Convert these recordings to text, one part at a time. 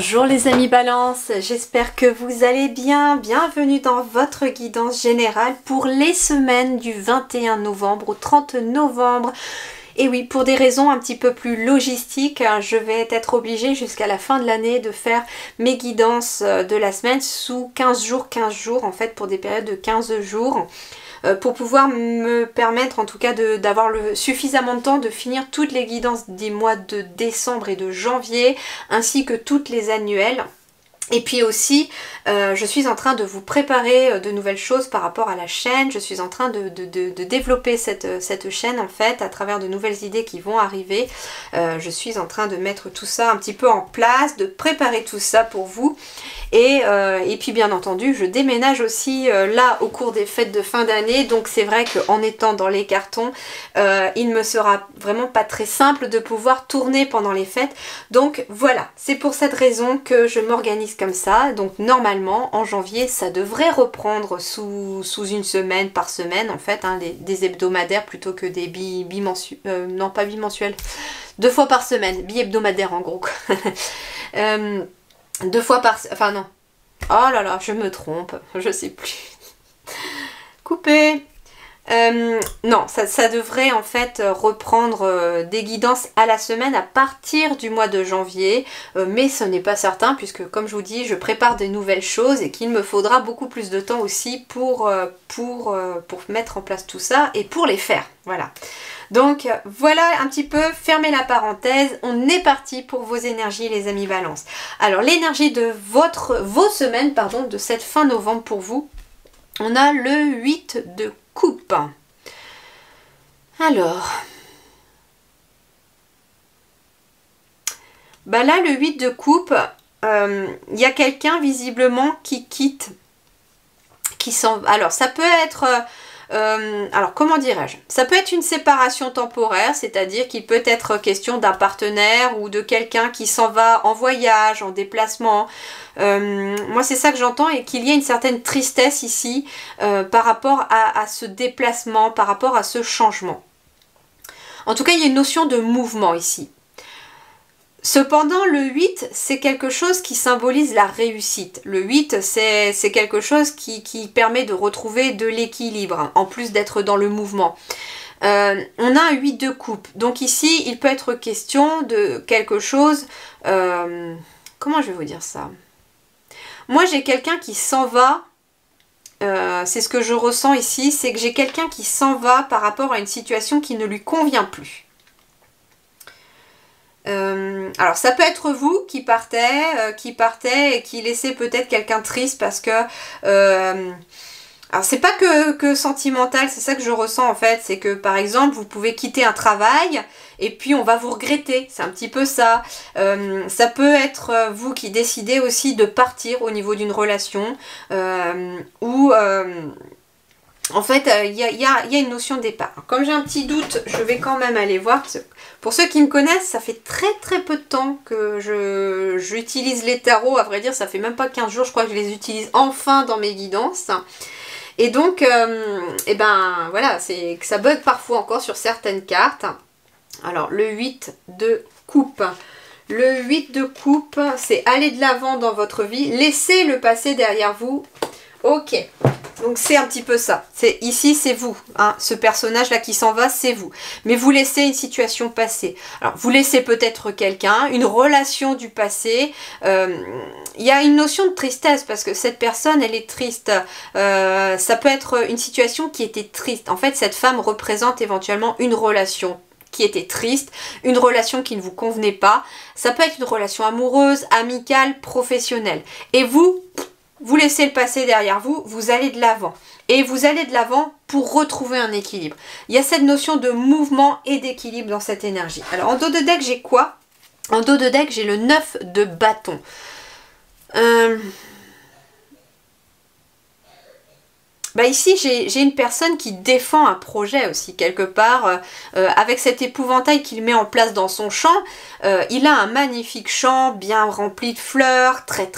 Bonjour les amis Balance, j'espère que vous allez bien. Bienvenue dans votre guidance générale pour les semaines du 21 novembre au 30 novembre. Et oui, pour des raisons un petit peu plus logistiques, je vais être obligée jusqu'à la fin de l'année de faire mes guidances de la semaine sous 15 jours en fait, pour des périodes de 15 jours. Pour pouvoir me permettre en tout cas d'avoir suffisamment de temps de finir toutes les guidances des mois de décembre et de janvier, ainsi que toutes les annuelles. Et puis aussi, je suis en train de vous préparer de nouvelles choses par rapport à la chaîne. Je suis en train de développer cette chaîne en fait à travers de nouvelles idées qui vont arriver. Je suis en train de mettre tout ça un petit peu en place, de préparer tout ça pour vous. Et puis bien entendu, je déménage aussi là au cours des fêtes de fin d'année. Donc c'est vrai qu'en étant dans les cartons, il me sera vraiment pas très simple de pouvoir tourner pendant les fêtes. Donc voilà, c'est pour cette raison que je m'organise comme ça. Donc normalement en janvier ça devrait reprendre sous une semaine par semaine en fait, hein, des hebdomadaires plutôt que des bimensuels, non pas bimensuels, 2 fois par semaine, bi-hebdomadaires en gros. 2 fois par... enfin non, oh là là je me trompe, je sais plus. Coupé. Non, ça devrait en fait reprendre des guidances à la semaine à partir du mois de janvier, mais ce n'est pas certain puisque comme je vous dis, je prépare des nouvelles choses et qu'il me faudra beaucoup plus de temps aussi pour mettre en place tout ça et pour les faire, voilà. Donc voilà un petit peu, fermez la parenthèse, on est parti pour vos énergies les amis Balance. Alors l'énergie de vos semaines, pardon, de cette fin novembre pour vous, on a le 8 de coupe. Alors, bah là le 8 de coupe, il y a quelqu'un visiblement qui quitte, qui s'en va. Alors ça peut être... alors comment dirais-je, ça peut être une séparation temporaire, c'est-à-dire qu'il peut être question d'un partenaire ou de quelqu'un qui s'en va en voyage, en déplacement. Moi c'est ça que j'entends, et qu'il y a une certaine tristesse ici par rapport à ce déplacement, par rapport à ce changement. En tout cas il y a une notion de mouvement ici. Cependant, le 8, c'est quelque chose qui symbolise la réussite. Le 8, c'est quelque chose qui permet de retrouver de l'équilibre, en plus d'être dans le mouvement. On a un 8 de coupe. Donc ici, il peut être question de quelque chose... comment je vais vous dire ça? Moi, j'ai quelqu'un qui s'en va. C'est ce que je ressens ici. C'est que j'ai quelqu'un qui s'en va par rapport à une situation qui ne lui convient plus. Alors ça peut être vous qui partez et qui laissez peut-être quelqu'un triste parce que alors c'est pas que sentimental, c'est ça que je ressens en fait, c'est que par exemple vous pouvez quitter un travail et puis on va vous regretter, c'est un petit peu ça. Ça peut être vous qui décidez aussi de partir au niveau d'une relation ou en fait, il y a une notion de départ. Alors, comme j'ai un petit doute, je vais quand même aller voir. Pour ceux qui me connaissent, ça fait très peu de temps que j'utilise les tarots. À vrai dire, ça fait même pas 15 jours, je crois que je les utilise enfin dans mes guidances. Et donc, et ben voilà, c'est que ça bug parfois encore sur certaines cartes. Alors, le 8 de coupe. Le 8 de coupe, c'est aller de l'avant dans votre vie. Laissez le passé derrière vous. Ok. Donc c'est un petit peu ça. Ici c'est vous, hein. Ce personnage là qui s'en va, c'est vous. Mais vous laissez une situation passer. Alors vous laissez peut-être quelqu'un, une relation du passé. Il y a une notion de tristesse parce que cette personne elle est triste. Ça peut être une situation qui était triste. En fait cette femme représente éventuellement une relation qui était triste, une relation qui ne vous convenait pas. Ça peut être une relation amoureuse, amicale, professionnelle. Et vous laissez le passé derrière vous, vous allez de l'avant. Et vous allez de l'avant pour retrouver un équilibre. Il y a cette notion de mouvement et d'équilibre dans cette énergie. Alors en dos de deck, j'ai quoi? En dos de deck, j'ai le 9 de bâton. Bah ici, j'ai une personne qui défend un projet aussi, quelque part, avec cet épouvantail qu'il met en place dans son champ. Il a un magnifique champ, bien rempli de fleurs, très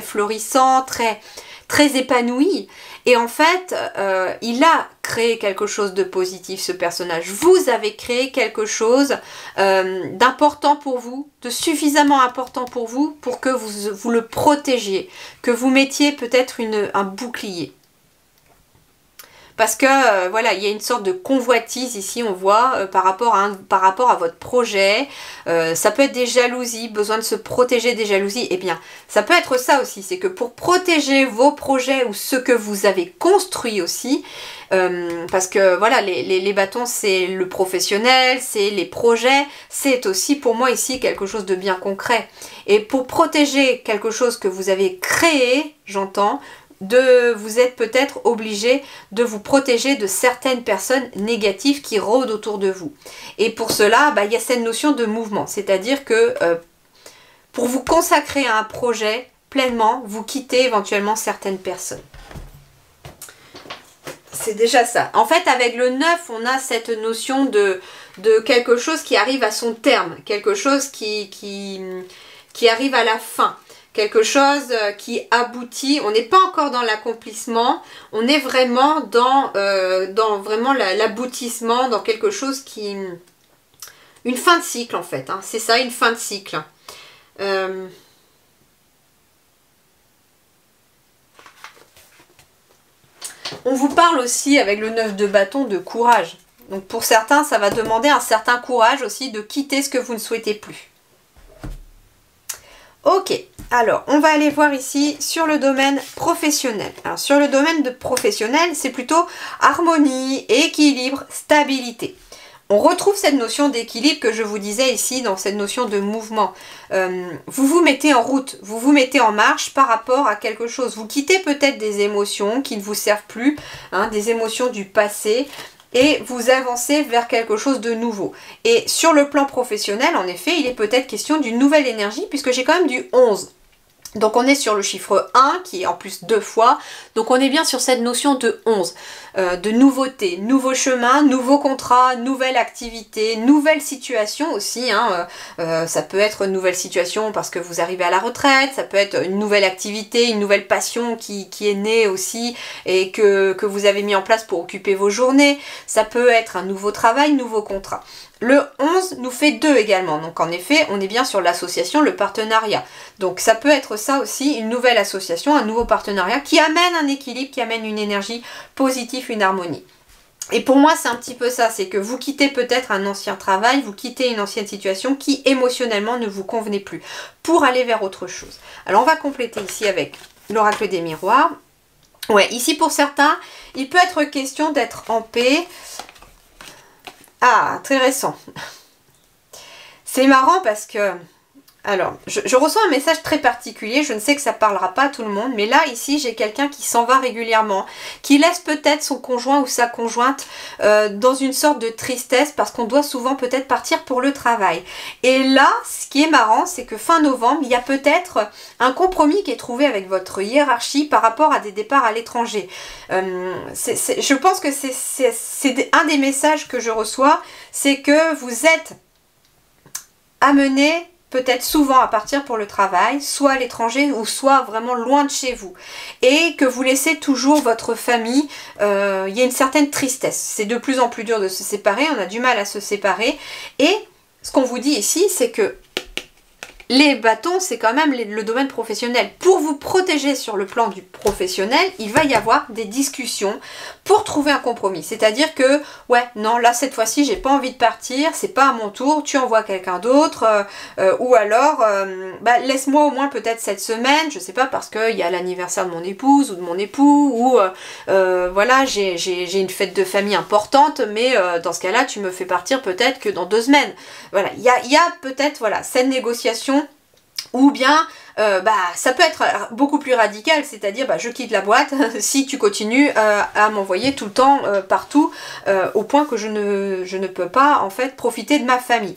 florissant, très épanoui. Et en fait, il a créé quelque chose de positif, ce personnage. Vous avez créé quelque chose d'important pour vous, de suffisamment important pour vous, pour que vous le protégiez, que vous mettiez peut-être un bouclier. Parce que, voilà, il y a une sorte de convoitise ici, on voit, par rapport à votre projet. Ça peut être des jalousies, besoin de se protéger des jalousies. Eh bien, ça peut être ça aussi, c'est que pour protéger vos projets ou ce que vous avez construit aussi, parce que, voilà, les bâtons, c'est le professionnel, c'est les projets, c'est aussi pour moi ici quelque chose de bien concret. Et pour protéger quelque chose que vous avez créé, j'entends, vous êtes peut-être obligé de vous protéger de certaines personnes négatives qui rôdent autour de vous. Et pour cela, il y a cette notion de mouvement. C'est-à-dire que pour vous consacrer à un projet pleinement, vous quittez éventuellement certaines personnes. C'est déjà ça. En fait, avec le 9, on a cette notion de quelque chose qui arrive à son terme. Quelque chose qui arrive à la fin. Quelque chose qui aboutit, on n'est pas encore dans l'accomplissement, on est vraiment dans vraiment l'aboutissement, dans quelque chose qui... Une fin de cycle en fait, hein, c'est ça, une fin de cycle. On vous parle aussi avec le 9 de bâton de courage. Donc pour certains, ça va demander un certain courage aussi de quitter ce que vous ne souhaitez plus. Ok, alors on va aller voir ici sur le domaine professionnel. Alors sur le domaine de professionnel, c'est plutôt harmonie, équilibre, stabilité. On retrouve cette notion d'équilibre que je vous disais ici dans cette notion de mouvement. Vous vous mettez en route, vous vous mettez en marche par rapport à quelque chose. Vous quittez peut-être des émotions qui ne vous servent plus, hein, des émotions du passé, et vous avancez vers quelque chose de nouveau. Et sur le plan professionnel, en effet, il est peut-être question d'une nouvelle énergie, puisque j'ai quand même du 11. Donc on est sur le chiffre 1, qui est en plus 2 fois. Donc on est bien sur cette notion de 11, de nouveauté, nouveau chemin, nouveau contrat, nouvelle activité, nouvelle situation aussi. Hein. Ça peut être une nouvelle situation parce que vous arrivez à la retraite, ça peut être une nouvelle activité, une nouvelle passion qui est née aussi et que vous avez mis en place pour occuper vos journées. Ça peut être un nouveau travail, nouveau contrat. Le 11 nous fait 2 également, donc en effet on est bien sur l'association, le partenariat. Donc ça peut être ça aussi, une nouvelle association, un nouveau partenariat qui amène un équilibre, qui amène une énergie positive, une harmonie. Et pour moi c'est un petit peu ça, c'est que vous quittez peut-être un ancien travail, vous quittez une ancienne situation qui émotionnellement ne vous convenait plus, pour aller vers autre chose. Alors on va compléter ici avec l'oracle des miroirs. Ouais, ici pour certains, il peut être question d'être en paix. Ah, très récent. C'est marrant parce que... Alors, je reçois un message très particulier, je ne sais que ça ne parlera pas à tout le monde, mais là, ici, j'ai quelqu'un qui s'en va régulièrement, qui laisse peut-être son conjoint ou sa conjointe dans une sorte de tristesse parce qu'on doit souvent peut-être partir pour le travail. Et là, ce qui est marrant, c'est que fin novembre, il y a peut-être un compromis qui est trouvé avec votre hiérarchie par rapport à des départs à l'étranger. Je pense que c'est un des messages que je reçois, c'est que vous êtes amené peut-être souvent à partir pour le travail, soit à l'étranger ou soit vraiment loin de chez vous. Et que vous laissez toujours votre famille, il y a une certaine tristesse. C'est de plus en plus dur de se séparer, on a du mal à se séparer. Et ce qu'on vous dit ici, c'est que les bâtons, c'est quand même le domaine professionnel. Pour vous protéger sur le plan du professionnel, il va y avoir des discussions pour trouver un compromis. C'est-à-dire que, ouais, non, là, cette fois-ci, j'ai pas envie de partir, c'est pas à mon tour, tu envoies quelqu'un d'autre, ou alors, laisse-moi au moins peut-être cette semaine, je sais pas, parce qu'il y a l'anniversaire de mon épouse ou de mon époux, ou, voilà, j'ai une fête de famille importante, mais dans ce cas-là, tu me fais partir peut-être que dans 2 semaines. Voilà, il y a peut-être, voilà, cette négociation. Ou bien, ça peut être beaucoup plus radical, c'est-à-dire je quitte la boîte si tu continues à m'envoyer tout le temps partout, au point que je ne peux pas en fait profiter de ma famille.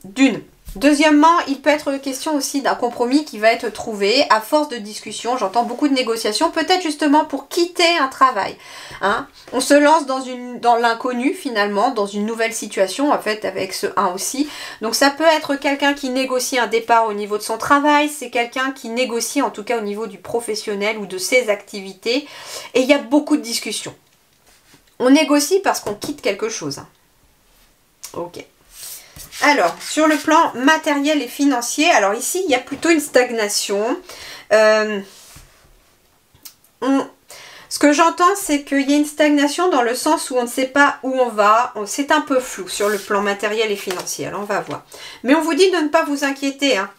D'une. Deuxièmement, il peut être question aussi d'un compromis qui va être trouvé à force de discussion. J'entends beaucoup de négociations, peut-être justement pour quitter un travail. Hein. On se lance dans l'inconnu finalement, dans une nouvelle situation en fait avec ce 1 aussi. Donc ça peut être quelqu'un qui négocie un départ au niveau de son travail, c'est quelqu'un qui négocie en tout cas au niveau du professionnel ou de ses activités. Et il y a beaucoup de discussions. On négocie parce qu'on quitte quelque chose. Hein. Ok. Alors, sur le plan matériel et financier, alors ici, il y a plutôt une stagnation. Ce que j'entends, c'est qu'il y a une stagnation dans le sens où on ne sait pas où on va. C'est un peu flou sur le plan matériel et financier. Alors, on va voir. Mais on vous dit de ne pas vous inquiéter. Hein.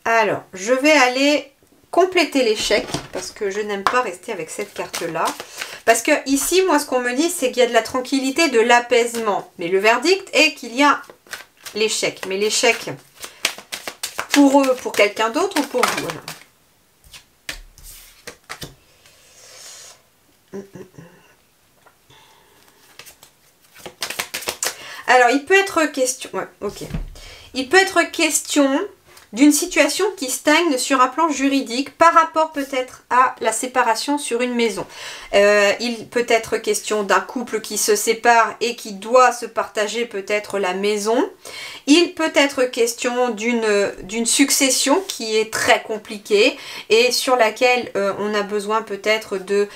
Alors, je vais aller compléter l'échec parce que je n'aime pas rester avec cette carte-là. Parce que ici, moi, ce qu'on me dit, c'est qu'il y a de la tranquillité, de l'apaisement. Mais le verdict est qu'il y a l'échec. Mais l'échec pour eux, pour quelqu'un d'autre ou pour vous? Alors, il peut être question... Ouais, ok. Il peut être question d'une situation qui stagne sur un plan juridique par rapport peut-être à la séparation sur une maison. Il peut être question d'un couple qui se sépare et qui doit se partager peut-être la maison. Il peut être question d'une succession qui est très compliquée et sur laquelle on a besoin peut-être de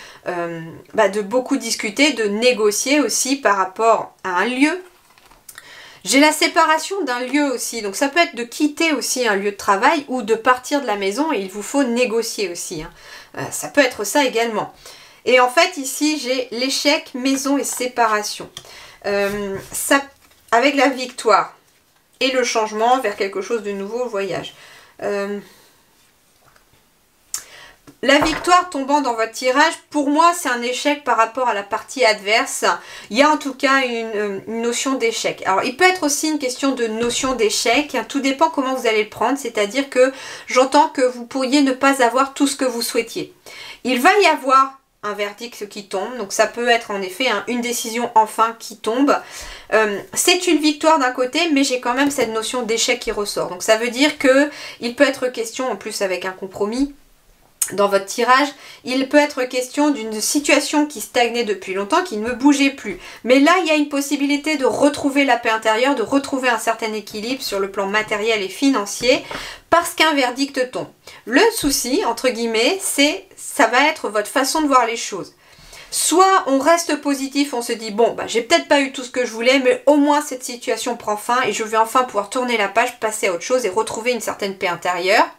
beaucoup discuter, de négocier aussi par rapport à un lieu. J'ai la séparation d'un lieu aussi, donc ça peut être de quitter aussi un lieu de travail ou de partir de la maison et il vous faut négocier aussi. Hein. Ça peut être ça également. Et en fait ici j'ai l'échec, maison et séparation. Avec la victoire et le changement vers quelque chose de nouveau, voyage. La victoire tombant dans votre tirage, pour moi, c'est un échec par rapport à la partie adverse. Il y a en tout cas une notion d'échec. Alors, il peut être aussi une question de notion d'échec. Tout dépend comment vous allez le prendre. C'est-à-dire que j'entends que vous pourriez ne pas avoir tout ce que vous souhaitiez. Il va y avoir un verdict qui tombe. Donc, ça peut être en effet une décision enfin qui tombe. C'est une victoire d'un côté, mais j'ai quand même cette notion d'échec qui ressort. Donc, ça veut dire qu'il peut être question, en plus avec un compromis, dans votre tirage, il peut être question d'une situation qui stagnait depuis longtemps, qui ne bougeait plus. Mais là, il y a une possibilité de retrouver la paix intérieure, de retrouver un certain équilibre sur le plan matériel et financier, parce qu'un verdict tombe. Le souci, entre guillemets, ça va être votre façon de voir les choses. Soit on reste positif, on se dit bon, j'ai peut-être pas eu tout ce que je voulais, mais au moins cette situation prend fin et je vais enfin pouvoir tourner la page, passer à autre chose et retrouver une certaine paix intérieure.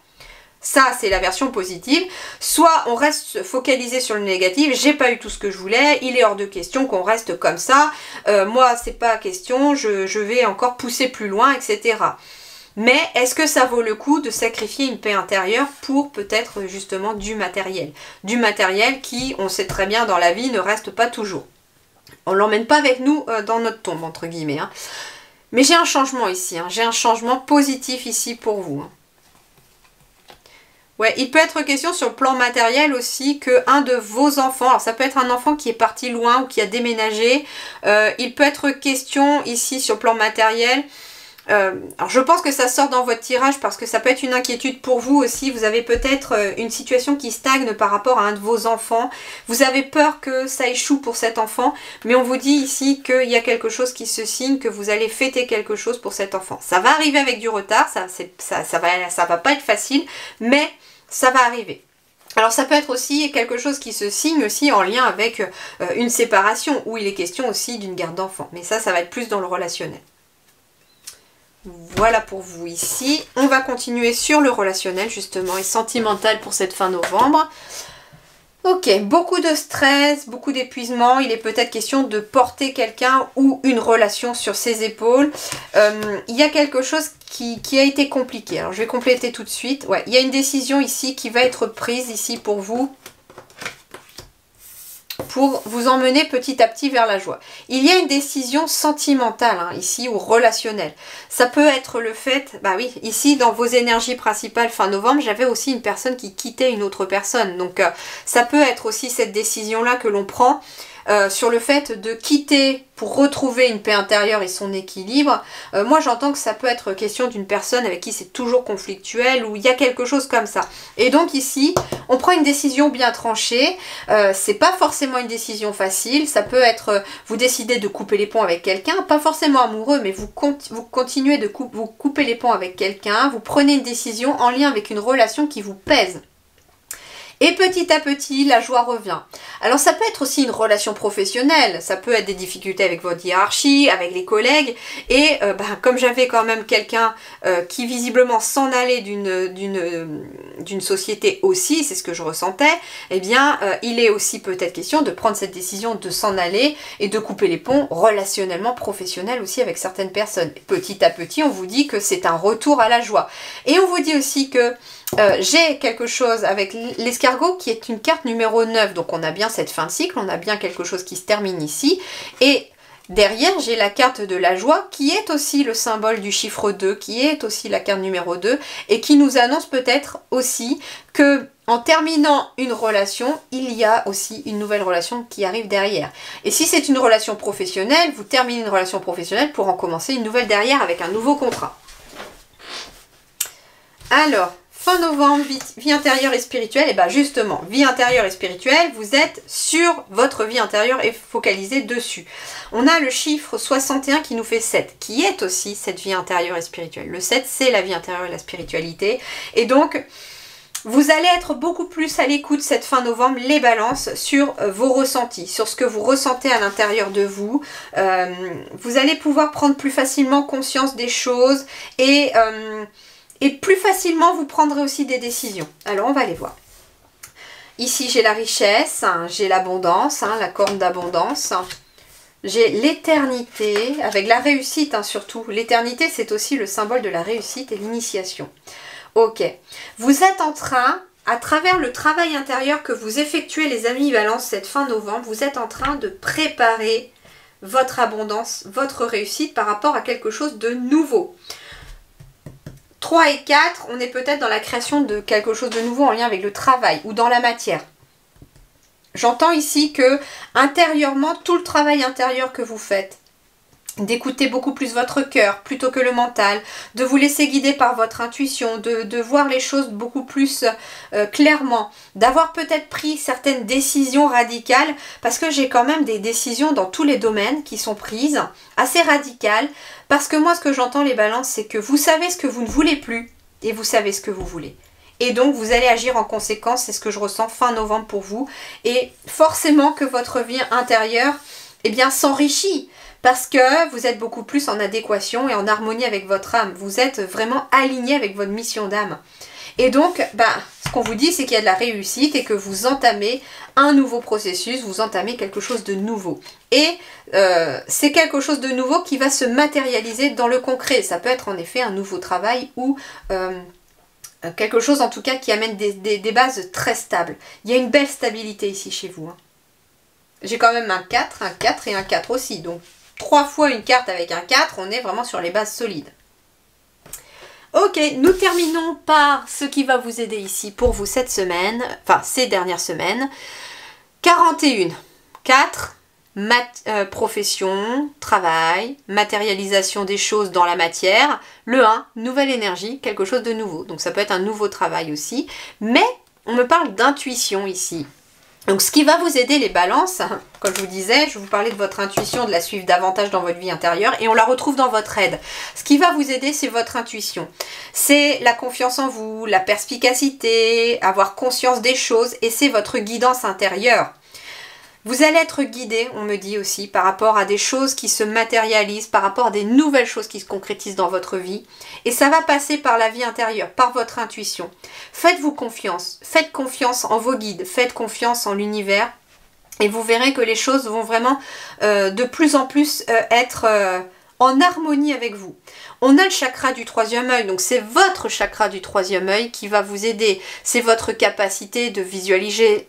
Ça, c'est la version positive. Soit on reste focalisé sur le négatif. J'ai pas eu tout ce que je voulais. Il est hors de question qu'on reste comme ça. Moi, c'est pas question. Je vais encore pousser plus loin, etc. Mais est-ce que ça vaut le coup de sacrifier une paix intérieure pour peut-être justement du matériel? Du matériel qui, on sait très bien dans la vie, ne reste pas toujours. On l'emmène pas avec nous dans notre tombe, entre guillemets. Hein. Mais j'ai un changement ici. Hein. J'ai un changement positif ici pour vous. Hein. Ouais, il peut être question sur le plan matériel aussi que un de vos enfants, alors ça peut être un enfant qui est parti loin ou qui a déménagé, il peut être question ici sur le plan matériel, alors je pense que ça sort dans votre tirage parce que ça peut être une inquiétude pour vous aussi, vous avez peut-être une situation qui stagne par rapport à un de vos enfants, vous avez peur que ça échoue pour cet enfant, mais on vous dit ici qu'il y a quelque chose qui se signe, que vous allez fêter quelque chose pour cet enfant. Ça va arriver avec du retard, ça va pas être facile, mais ça va arriver. Alors ça peut être aussi quelque chose qui se signe aussi en lien avec une séparation où il est question aussi d'une garde d'enfant. Mais ça va être plus dans le relationnel. Voilà pour vous ici. On va continuer sur le relationnel justement et sentimental pour cette fin novembre. Ok, beaucoup de stress, beaucoup d'épuisement. Il est peut-être question de porter quelqu'un ou une relation sur ses épaules. Il y a quelque chose qui a été compliqué. Alors, je vais compléter tout de suite. Ouais, il y a une décision ici qui va être prise ici pour vous. Pour vous emmener petit à petit vers la joie. Il y a une décision sentimentale hein, ici ou relationnelle. Ça peut être le fait, bah oui, ici dans vos énergies principales fin novembre, j'avais aussi une personne qui quittait une autre personne. Donc ça peut être aussi cette décision-là que l'on prend sur le fait de quitter pour retrouver une paix intérieure et son équilibre, moi j'entends que ça peut être question d'une personne avec qui c'est toujours conflictuel ou il y a quelque chose comme ça. Et donc ici, on prend une décision bien tranchée, c'est pas forcément une décision facile, ça peut être vous décidez de couper les ponts avec quelqu'un, pas forcément amoureux, mais vous continuez de vous couper les ponts avec quelqu'un, vous prenez une décision en lien avec une relation qui vous pèse. Et petit à petit, la joie revient. Alors ça peut être aussi une relation professionnelle, ça peut être des difficultés avec votre hiérarchie, avec les collègues, et comme j'avais quand même quelqu'un qui visiblement s'en allait d'une société aussi, c'est ce que je ressentais, eh bien il est aussi peut-être question de prendre cette décision de s'en aller et de couper les ponts relationnellement, professionnels aussi avec certaines personnes. Petit à petit, on vous dit que c'est un retour à la joie. Et on vous dit aussi que j'ai quelque chose avec l'escargot qui est une carte numéro 9, donc on a bien cette fin de cycle, on a bien quelque chose qui se termine ici, et derrière j'ai la carte de la joie qui est aussi le symbole du chiffre 2, qui est aussi la carte numéro 2, et qui nous annonce peut-être aussi que en terminant une relation, il y a aussi une nouvelle relation qui arrive derrière. Et si c'est une relation professionnelle, vous terminez une relation professionnelle pour en commencer une nouvelle derrière avec un nouveau contrat. Alors, fin novembre, vie intérieure et spirituelle, et bien justement, vie intérieure et spirituelle, vous êtes sur votre vie intérieure et focalisé dessus. On a le chiffre 61 qui nous fait 7, qui est aussi cette vie intérieure et spirituelle. Le 7, c'est la vie intérieure et la spiritualité. Et donc, vous allez être beaucoup plus à l'écoute cette fin novembre, les balances, sur vos ressentis, sur ce que vous ressentez à l'intérieur de vous. Vous allez pouvoir prendre plus facilement conscience des choses et plus facilement, vous prendrez aussi des décisions. Alors, on va les voir. Ici, j'ai la richesse, hein, j'ai l'abondance, hein, la corne d'abondance. J'ai l'éternité, avec la réussite hein, surtout. L'éternité, c'est aussi le symbole de la réussite et l'initiation. Ok. Vous êtes en train, à travers le travail intérieur que vous effectuez, les amis Balance, cette fin novembre, vous êtes en train de préparer votre abondance, votre réussite par rapport à quelque chose de nouveau. 3 et 4, on est peut-être dans la création de quelque chose de nouveau en lien avec le travail ou dans la matière. J'entends ici que intérieurement, tout le travail intérieur que vous faites, d'écouter beaucoup plus votre cœur plutôt que le mental, de vous laisser guider par votre intuition, de voir les choses beaucoup plus clairement, d'avoir peut-être pris certaines décisions radicales, parce que j'ai quand même des décisions dans tous les domaines qui sont prises, assez radicales, parce que moi ce que j'entends les balances, c'est que vous savez ce que vous ne voulez plus et vous savez ce que vous voulez. Et donc vous allez agir en conséquence, c'est ce que je ressens fin novembre pour vous, et forcément que votre vie intérieure eh bien s'enrichit. Parce que vous êtes beaucoup plus en adéquation et en harmonie avec votre âme. Vous êtes vraiment aligné avec votre mission d'âme. Et donc, ce qu'on vous dit, c'est qu'il y a de la réussite et que vous entamez un nouveau processus, vous entamez quelque chose de nouveau. Et c'est quelque chose de nouveau qui va se matérialiser dans le concret. Ça peut être en effet un nouveau travail ou quelque chose en tout cas qui amène des bases très stables. Il y a une belle stabilité ici chez vous. Hein. J'ai quand même un 4 et un 4 aussi. Donc, 3 fois une carte avec un 4, on est vraiment sur les bases solides. Ok, nous terminons par ce qui va vous aider ici pour vous cette semaine, enfin ces dernières semaines. 41, 4, profession, travail, matérialisation des choses dans la matière. Le 1, nouvelle énergie, quelque chose de nouveau. Donc ça peut être un nouveau travail aussi. Mais on me parle d'intuition ici. Donc ce qui va vous aider les balances, comme je vous disais, je vous parlais de votre intuition, de la suivre davantage dans votre vie intérieure et on la retrouve dans votre aide. Ce qui va vous aider, c'est votre intuition. C'est la confiance en vous, la perspicacité, avoir conscience des choses et c'est votre guidance intérieure. Vous allez être guidé, on me dit aussi, par rapport à des choses qui se matérialisent, par rapport à des nouvelles choses qui se concrétisent dans votre vie. Et ça va passer par la vie intérieure, par votre intuition. Faites-vous confiance, faites confiance en vos guides, faites confiance en l'univers. Et vous verrez que les choses vont vraiment de plus en plus être en harmonie avec vous. On a le chakra du troisième œil, donc c'est votre chakra du troisième œil qui va vous aider. C'est votre capacité de visualiser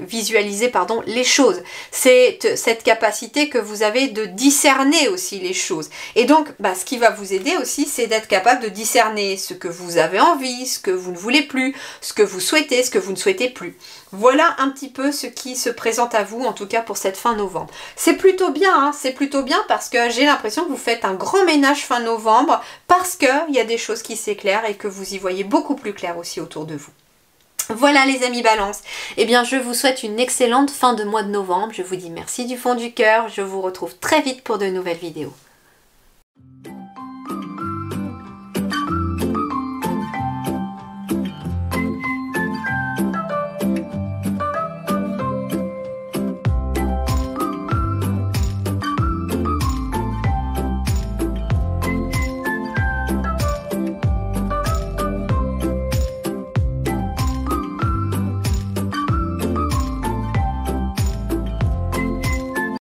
les choses. C'est cette capacité que vous avez de discerner aussi les choses. Et donc, ce qui va vous aider aussi, c'est d'être capable de discerner ce que vous avez envie, ce que vous ne voulez plus, ce que vous souhaitez, ce que vous ne souhaitez plus. Voilà un petit peu ce qui se présente à vous, en tout cas pour cette fin novembre. C'est plutôt bien, hein, c'est plutôt bien parce que j'ai l'impression que vous faites un grand ménage fin novembre parce qu'il y a des choses qui s'éclairent et que vous y voyez beaucoup plus clair aussi autour de vous. Voilà les amis Balance, eh bien je vous souhaite une excellente fin de mois de novembre, je vous dis merci du fond du cœur, je vous retrouve très vite pour de nouvelles vidéos.